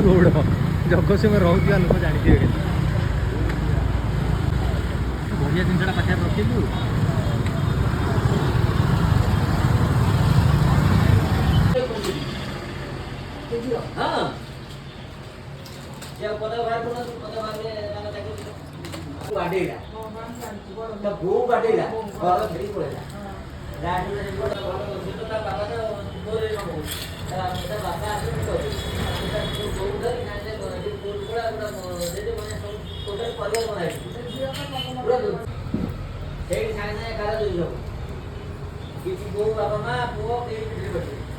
road Jagat Singh रोकवा लोक जानते बढ़िया जिनसा पाखे रखिलु बोऊ बाबा माँ पुओ बढ़िया